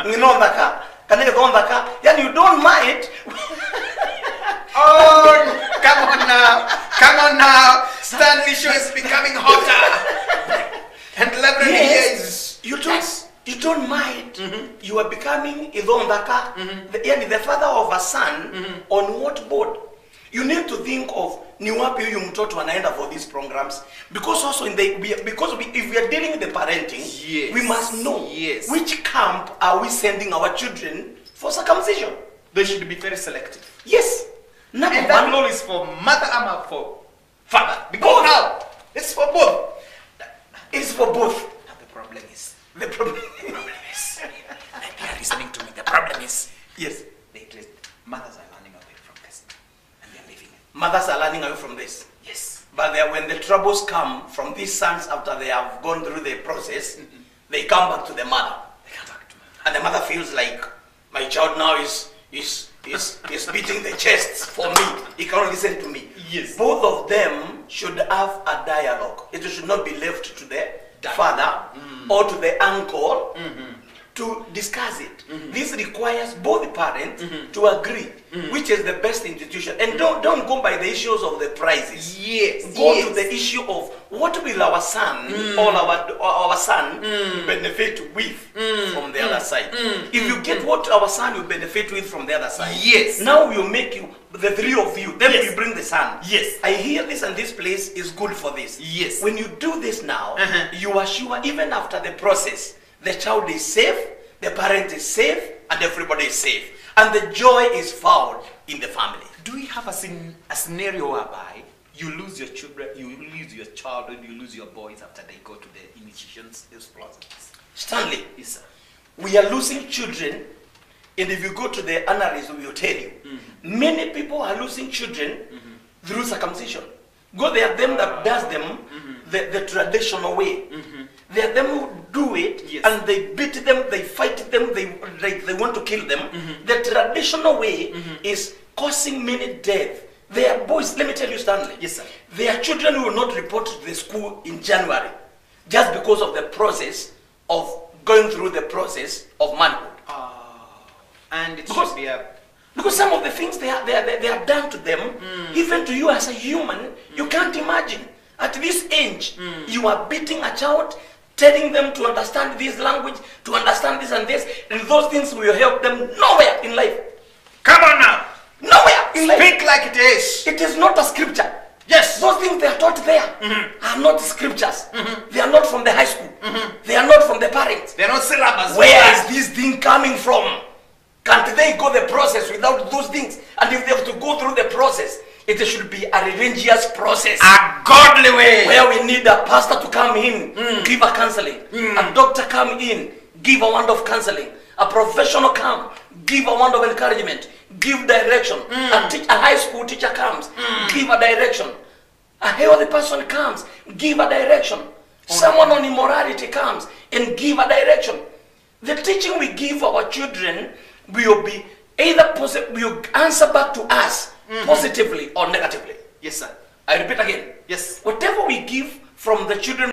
Ninondaka, kanegondaka, and you don't mind. Oh, come on now. Come on now. Stanley Show is becoming hotter. And Lebron here is... You don't mind. You are becoming Idondaka, the father of a son on what board? You need to think of ni wapi huyu mtoto anaenda for these programs, because also if we are dealing with the parenting, we must know which camp are we sending our children for circumcision. They should be very selective. Yes. And that law is for mother or for father. Because now it's for both. It's for both. Now the problem is maybe you are listening to me. The problem is yes. Mothers are learning away from this, and they are leaving it. Mothers are learning away from this. Yes. But when the troubles come from these sons after they have gone through the process, they come back to the mother. They come back to mother. And the mother feels like my child now is beating the chest for me. He cannot listen to me. Yes. Both of them should have a dialogue. It should not be left to the father or to the uncle to discuss it. This requires both parents to agree which is the best institution. And don't go by the issues of the prices. Yes. Go to the issue of what will our son or our son benefit with from the other side. If you get what our son will benefit with from the other side, now we'll make you, the three of you, then we bring the son. Yes. I hear this and this place is good for this. Yes. When you do this now, you are sure even after the process, the child is safe, the parent is safe, and everybody is safe. And the joy is found in the family. Do we have a scenario whereby you lose your children, you lose your children, you lose your boys after they go to the initiations process? Stanley, Yes, sir. we are losing children, and if you go to the analysts, we will tell you, many people are losing children through circumcision. They are them that does them the traditional way. They are them who do it, and they beat them, they fight them, they want to kill them. The traditional way is causing many deaths. Their boys, let me tell you, Stanley. Yes, sir. Their children will not report to the school in January, just because of the process of going through the process of manhood. And it should be a... Because some of the things they are done to them, even to you as a human, you can't imagine. At this age, you are beating a child, telling them to understand this language, to understand this and this, and those things will help them nowhere in life. Come on now! Nowhere in life. Speak like it is. It is not a scripture. Yes. Those things they are taught there are not scriptures. They are not from the high school. They are not from the parents. They are not syllabus. Where is this thing coming from? Can't they go the process without those things? And if they have to go through the process, it should be a religious process. A godly way. Where we need a pastor to come in, give a counseling. A doctor come in, give a word of counseling. A professional come, give a word of encouragement, give direction. A high school teacher comes, give a direction. A healthy person comes, give a direction. Someone on immorality comes and give a direction. The teaching we give our children will be either will answer back to us positively or negatively. Yes, sir. I repeat again. Yes. Whatever we give from the children